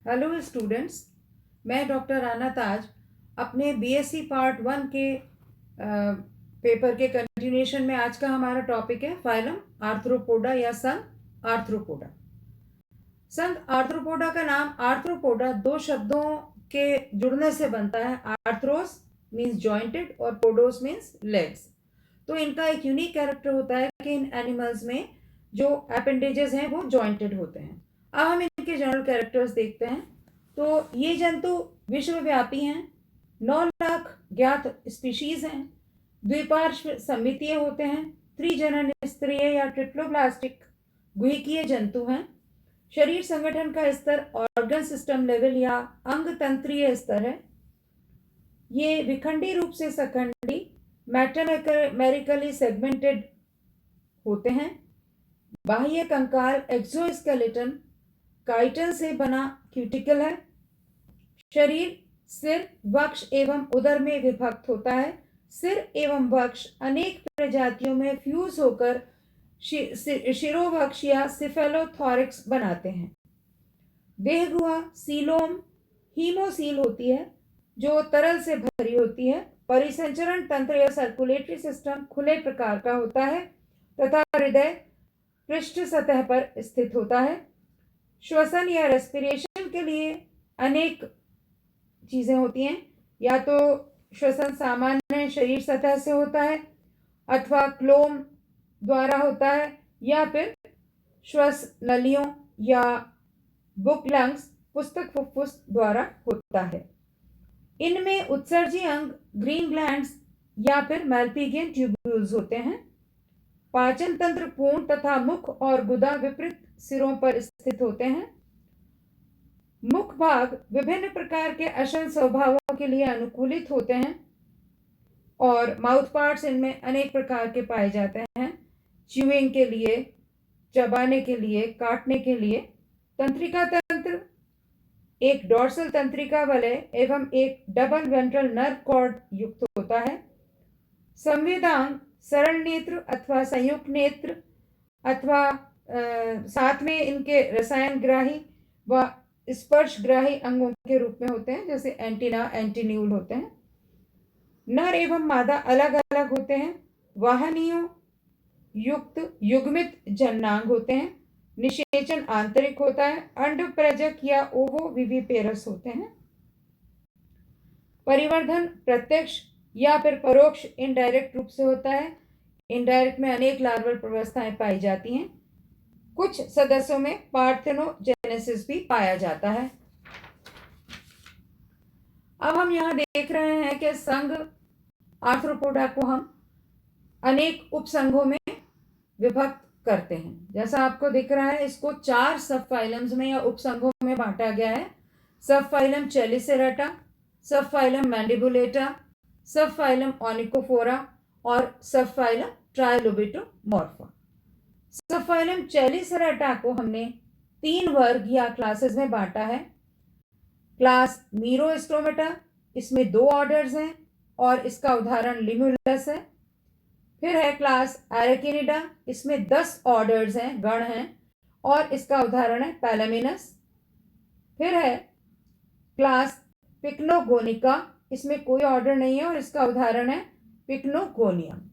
Hello students, मैं doctor Rana ताज अपने BSc part 1 के पेपर के कंटिन्यूएशन में आज का हमारा टॉपिक है फाइलम आर्थ्रोपोडा या संघ आर्थ्रोपोडा। संघ आर्थ्रोपोडा का नाम आर्थ्रोपोडा दो शब्दों के जुड़ने से बनता है। आर्थ्रोस मीन्स जॉइंटेड और पोडोस मीन्स लेग्स। तो इनका एक यूनिक कैरेक्टर होता है कि इन एनिमल्स में जो अपेंडेजेस हैं वो जॉइंटेड होते हैं। अब हम इनके जनरल कैरेक्टर्स देखते हैं। तो ये जंतु विश्वव्यापी हैं, 9 लाख ज्ञात स्पीशीज हैं, द्विपार्श्व समितीय होते हैं, त्रिजनन स्तरीय या ट्रिप्लोब्लास्टिक गुहिकीय जंतु हैं। शरीर संगठन का स्तर ऑर्गन सिस्टम लेवल या अंग तंत्रीय स्तर है। ये विखंडी रूप से सखंडी मेटामेरिकली सेगमेंटेड होते हैं। बाह्य कंकाल एक्सोस्केलेटन काइटन से बना क्यूटिकल है। शरीर सिर, वक्ष एवं उदर में विभक्त होता है। सिर एवं वक्ष अनेक प्रजातियों में फ्यूज होकर शिरोवक्ष या सिफेलोथोरिक्स बनाते हैं। देह गुहा सीलोम हीमोसील होती है जो तरल से भरी होती है। परिसंचरण तंत्र या सर्कुलेटरी सिस्टम खुले प्रकार का होता है तथा हृदय पृष्ठ सतह पर स्थित होता है। श्वसन या रेस्पिरेशन के लिए अनेक चीजें होती हैं। या तो श्वसन सामान्य शरीर सतह से होता है अथवा क्लोम द्वारा होता है या फिर श्वास नलियों या बुक लंग्स पुस्तक फुफ्फुस द्वारा होता है। इनमें उत्सर्जी अंग ग्रीन ग्लैंड्स या फिर मैल्पिगियन ट्यूब्यूल्स होते हैं। पाचन तंत्र पूर्ण तथा मुख और गुदा विपरीत सिरों पर स्थित होते हैं। मुख भाग विभिन्न प्रकार के अशन स्वभावों के लिए अनुकूलित होते हैं और माउथ पार्ट्स इनमें अनेक प्रकार के पाए जाते हैं। च्यूइंग के लिए, चबाने के लिए, काटने के लिए। तंत्रिका तंत्र एक डोर्सल तंत्रिका वलय एवं एक डबल वेंट्रल नर्व कॉर्ड युक्त होता है। संवेदांग सरल नेत्र अथवा संयुक्त नेत्र अथवा साथ में इनके रसायन ग्राही व स्पर्श ग्राही अंगों के रूप में होते हैं, जैसे एंटीना एंटीन्यूल होते हैं। नर एवं मादा अलग अलग होते हैं। वाहनियों युक्त युग्मित जननांग होते हैं। निषेचन आंतरिक होता है। अंडप्रजक या ओवो विविपेरस होते हैं। परिवर्धन प्रत्यक्ष या फिर परोक्ष इनडायरेक्ट रूप से होता है। इनडायरेक्ट में अनेक लार्वल व्यवस्थाएं पाई जाती हैं। कुछ सदस्यों में पार्थेनोजेनेसिस भी पाया जाता है। अब हम यहाँ देख रहे हैं कि संघ आर्थ्रोपोडा को हम अनेक उपसंघों में विभक्त करते हैं। जैसा आपको दिख रहा है, इसको 4 सब फाइलम्स में या उपसंघों में बांटा गया है। सब फाइलम चेलिसेरेटा, सब फाइलम मैंडिबुलेटा, सब फाइलम ओनिकोफोरा और सब फाइलम ट्राइलोबिटोमॉर्फा। सब फाइलम चेलिसेरेटा को हमने 3 वर्ग या क्लासेस में बांटा है। क्लास मीरोस्टोमेटा, इसमें 2 ऑर्डर्स हैं और इसका उदाहरण लिमुलस है। फिर है क्लास एरेकिनिडा, इसमें 10 ऑर्डर्स हैं, गण हैं, और इसका उदाहरण है पैलामिनस। फिर है क्लास पिक्नोगोनिका, इसमें कोई ऑर्डर नहीं है और इसका उदाहरण है पिक्नोगोनियम।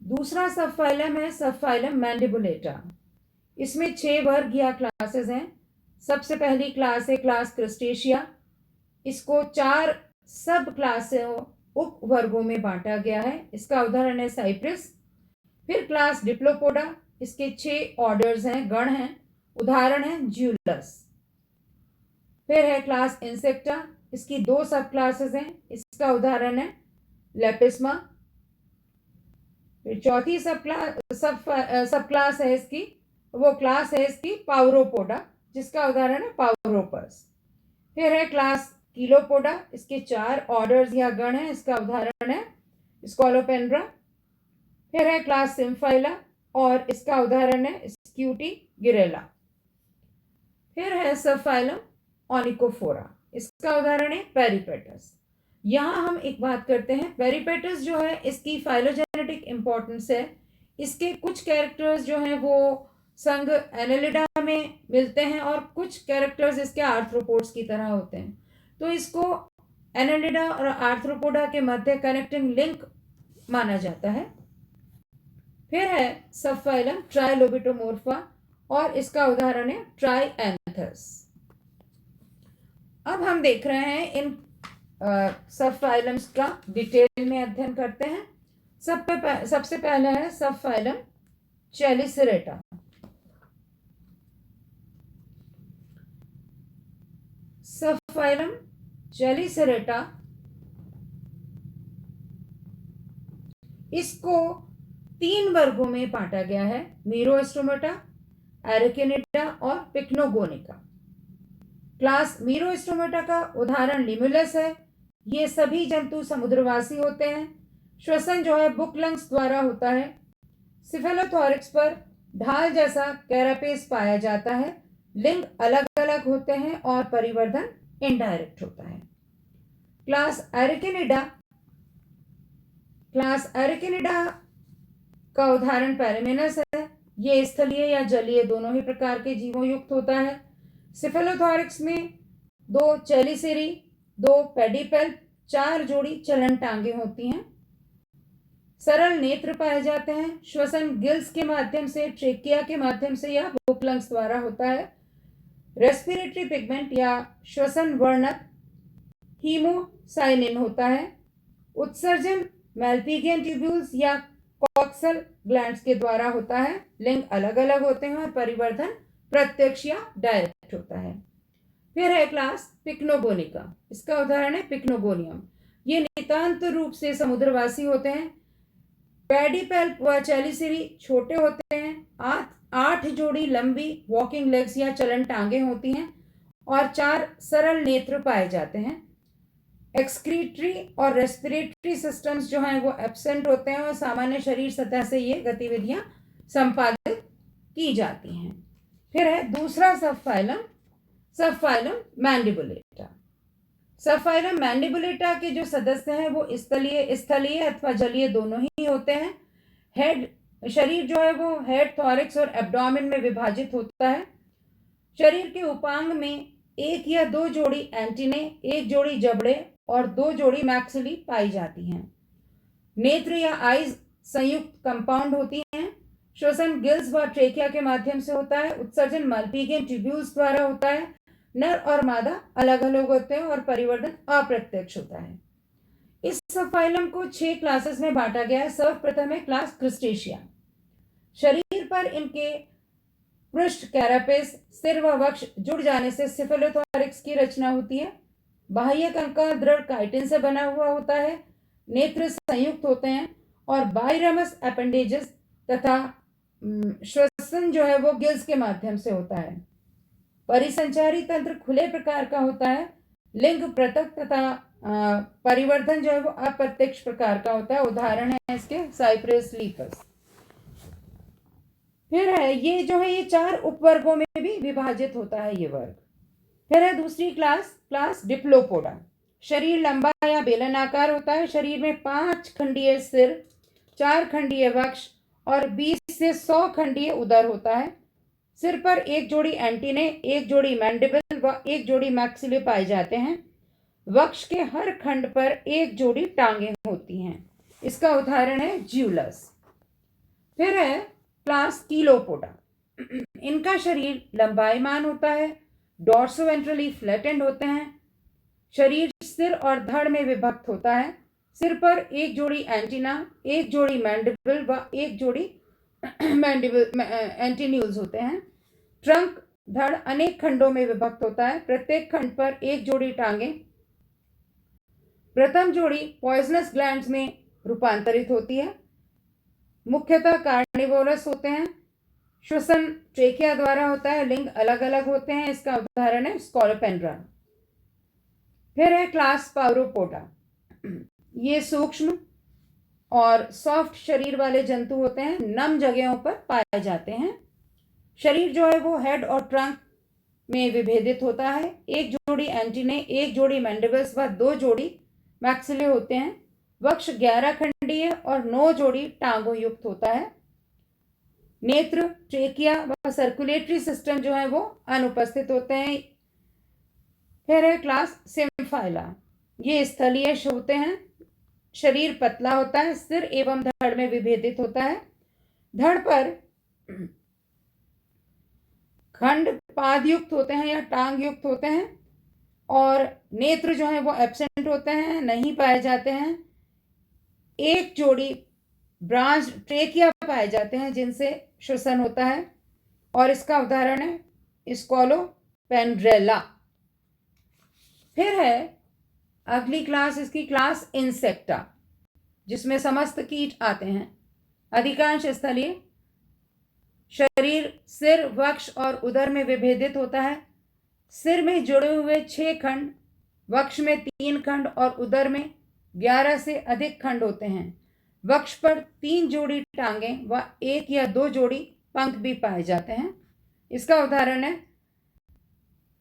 दूसरा सब फाइलम है सब फाइलम मैंडिबुलेटा, इसमें 6 वर्ग या क्लासेस हैं। सबसे पहली क्लास है क्लास क्रस्टेशिया, इसको 4 सब क्लासों उप वर्गों में बांटा गया है। इसका उदाहरण है साइप्रस। फिर क्लास डिप्लोपोडा, इसके 6 ऑर्डर्स हैं, गण हैं, उदाहरण है ज्यूलस। फिर है क्लास इंसेक्टा, इसकी 2 सब क्लासेस हैं, इसका उदाहरण है लेपिस्मा। फिर चौथी सब क्लास है इसकी, वो क्लास है इसकी पाउरोपोडा, जिसका उदाहरण है पाउरोपस। फिर है क्लास कीलोपोडा, इसके 4 ऑर्डर्स या गण हैं, इसका उदाहरण है स्कोलोपेंड्रा। फिर है क्लास सिम्फाइला और इसका उदाहरण है स्क्यूटी गिरेला। फिर है सब फाइलम ओनिकोफोरा, इसका उदाहरण है पेरिपेटस। यहाँ हम एक बात करते हैं, पेरिपेटस जो है इसकी फाइलोजेनेटिक इंपॉर्टेंस है। इसके कुछ कैरेक्टर्स जो हैं वो संघ एनेलिडा में मिलते हैं और कुछ कैरेक्टर्स इसके आर्थ्रोपोड्स की तरह होते हैं। तो इसको एनेलिडा और आर्थ्रोपोडा के मध्य कनेक्टिंग लिंक माना जाता है। फिर है सबफाइलम ट्राइलोबिटोमोर्फा और इसका उदाहरण है ट्राइएंथस। अब हम देख रहे हैं इन सबफाइलम्स का डिटेल में अध्ययन करते हैं। सबसे पहला है सबफाइलम चेलिसेरेटा। सबफाइलम चेलिसेरेटा इसको 3 वर्गों में बांटा गया है, मीरोस्टोमेटा, एरिकिनिडा और पिक्नोगोनिका। क्लास मीरोस्टोमेटा का उदाहरण लिमुलस है। ये सभी जंतु समुद्रवासी होते हैं। श्वसन जो है बुक लंग्स द्वारा होता है। सिफेलोथोरिक्स पर ढाल जैसा कैरापेस पाया जाता है। लिंग अलग अलग होते हैं और परिवर्धन इनडायरेक्ट होता है। क्लास एरिकिनिडा का उदाहरण पैरामेनस है। ये स्थलीय या जलीय दोनों ही प्रकार के जीवों युक्त होता है। सिफेलोथोरिक्स में 2 चेलिसेरी, 2 पेडिपेल्प, 4 जोड़ी चलन टांगे होती हैं। सरल नेत्र पाए जाते हैं। श्वसन गिल्स के माध्यम से, ट्रेकिया के माध्यम से या बुक लंग्स द्वारा होता है। रेस्पिरेटरी पिगमेंट या श्वसन वर्णक हीमोसाइनिन होता है। उत्सर्जन मैल्पिगियन ट्यूब्यूल्स या कॉक्सल ग्लैंड्स के द्वारा होता है। लिंग अलग अलग होते हैं और परिवर्धन प्रत्यक्ष या डायरेक्ट होता है। फिर है क्लास पिक्नोगोनिका। इसका उदाहरण है पिक्नोगोनियम। ये नितांत रूप से समुद्रवासी होते हैं। पेडिपेल्प व चेलिसेरी छोटे होते हैं। 8 जोड़ी लंबी वॉकिंग लेग्स या चलन टांगे होती हैं और 4 सरल नेत्र पाए जाते हैं। एक्सक्रीटरी और रेस्पिरेटरी सिस्टम्स जो हैं वो एब्सेंट होते हैं और सामान्य शरीर सतह से ये गतिविधियां संपादित की जाती हैं। फिर है दूसरा सबफाइलम मैंडिबुलेटा। सबफाइलम मैंडिबुलेटा के जो सदस्य हैं वो स्थलीय अथवा जलीय दोनों ही होते हैं। शरीर जो है वो हेड, थॉरिक्स और एब्डोमेन में विभाजित होता है। शरीर के उपांग में 1 या 2 जोड़ी एंटीने, 1 जोड़ी जबड़े और 2 जोड़ी मैक्सिली पाई जाती हैं। नेत्र या आईज संयुक्त कंपाउंड होती हैं। श्वसन गिल्स व ट्रेकिया के माध्यम से होता है। उत्सर्जन मल्पिगियन ट्यूब्यूल्स द्वारा होता है। नर और मादा अलग अलग होते हैं और परिवर्धन अप्रत्यक्ष होता है। इस सबफाइलम को 6 क्लासेस में बांटा गया है। सर्वप्रथम है क्लास क्रिस्टेशिया। शरीर पर इनके पृष्ठ, कैरापेस, सिर व वक्ष जुड़ जाने से सिफेलोथोरिक्स की रचना होती है। बाह्य कंकाल दृढ़ काइटिन से बना हुआ होता है। नेत्र संयुक्त होते हैं और बाइरमस एपेंडेजेस तथा श्वसन जो है वो गिल्स के माध्यम से होता है। परिसंचारी तंत्र खुले प्रकार का होता है। लिंग पृथक तथा परिवर्धन जो है वो अप्रत्यक्ष प्रकार का होता है। उदाहरण है इसके साइप्रेस लीपस। फिर है ये 4 उपवर्गों में भी विभाजित होता है ये वर्ग। फिर है दूसरी क्लास डिप्लोपोडा। शरीर लंबा या बेलनाकार होता है। शरीर में 5 खंडीय सिर, 4 खंडीय वक्ष और 20 से 100 खंडीय उदर होता है। सिर पर 1 जोड़ी एंटीने, 1 जोड़ी मैंडिबल व 1 जोड़ी मैक्सिले पाए जाते हैं। वक्ष के हर खंड पर 1 जोड़ी टांगे होती हैं। इसका उदाहरण है ज्यूलस। फिर है क्लास कीलोपोडा। इनका शरीर लंबाईमान होता है। डॉर्सोवेंट्रली फ्लैटेंड होते हैं। शरीर सिर और धड़ में विभक्त होता है। सिर पर 1 जोड़ी एंटीना, 1 जोड़ी मैंडिबल व 1 जोड़ी एंटीन्यूल्स होते हैं। ट्रंक, धड़ अनेक खंडों में विभक्त होता है। प्रत्येक खंड पर 1 जोड़ी टांगे। प्रथम जोड़ी पॉइजनस ग्लैंड्स में रूपांतरित होती है। मुख्यतः कार्निवोरस होते हैं। श्वसन ट्रेकिया द्वारा होता है। लिंग अलग अलग होते हैं। इसका उदाहरण है स्कोलोपेंड्रा। फिर है क्लास पाउरोपोडा। ये सूक्ष्म और सॉफ्ट शरीर वाले जंतु होते हैं। नम जगहों पर पाए जाते हैं। शरीर जो है वो हेड और ट्रंक में विभेदित होता है। 1 जोड़ी एंटीने, 1 जोड़ी मैंडिबल्स व 2 जोड़ी मैक्सिले होते हैं। वक्ष 11 खंडीय और 9 जोड़ी टांगों युक्त होता है। नेत्र, ट्रेकिया व सर्कुलेटरी सिस्टम जो है वो अनुपस्थित होते हैं। फिर है क्लास सिम्फाइला। ये स्थलीय होते हैं, शरीर पतला होता है, सिर एवं धड़ में विभेदित होता है। धड़ पर खंड पाद युक्त होते हैं या टांग युक्त होते हैं, और नेत्र जो है वो एब्सेंट होते हैं, नहीं पाए जाते हैं। एक जोड़ी ब्रांच ट्रेकिया पाए जाते हैं जिनसे श्वसन होता है, और इसका उदाहरण है स्कोलोपेंड्रेला। फिर है अगली क्लास, इसकी क्लास इंसेक्टा, जिसमें समस्त कीट आते हैं। अधिकांश स्थलीय, शरीर सिर, वक्ष और उदर में विभेदित होता है। सिर में जुड़े हुए 6 खंड, वक्ष में 3 खंड और उदर में 11 से अधिक खंड होते हैं। वक्ष पर 3 जोड़ी टांगें व 1 या 2 जोड़ी पंख भी पाए जाते हैं। इसका उदाहरण है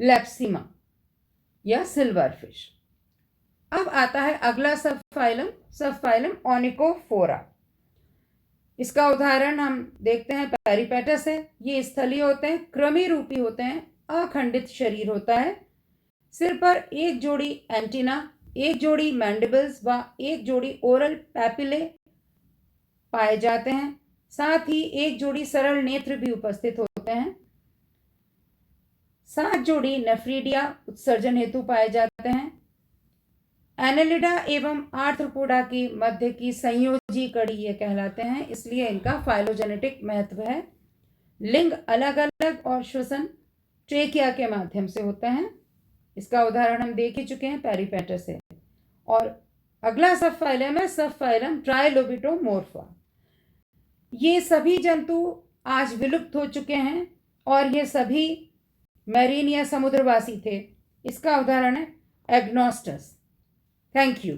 लेप्सिमा या सिल्वर फिश। अब आता है अगला सब फाइलम ओनिकोफोरा। इसका उदाहरण हम देखते हैं पेरिपेटस है। ये स्थलीय होते हैं, कृमि रूपी होते हैं, अखंडित शरीर होता है। सिर पर 1 जोड़ी एंटीना, 1 जोड़ी मैंडिबल्स व 1 जोड़ी ओरल पैपिले पाए जाते हैं। साथ ही 1 जोड़ी सरल नेत्र भी उपस्थित होते हैं। 7 जोड़ी नेफ्रीडिया उत्सर्जन हेतु पाए जाते हैं। एनेलिडा एवं आर्थ्रोपोडा की मध्य की संयोजी कड़ी ये कहलाते हैं, इसलिए इनका फाइलोजेनेटिक महत्व है। लिंग अलग अलग और श्वसन ट्रेकिया के माध्यम से होता है। इसका उदाहरण हम देख ही चुके हैं, पेरिपेटस है। और अगला सब फाइलम है सब फाइलम ट्राइलोबिटोमोर्फा। ये सभी जंतु आज विलुप्त हो चुके हैं और ये सभी मैरीन या समुद्रवासी थे। इसका उदाहरण है एग्नोस्टस। Thank you.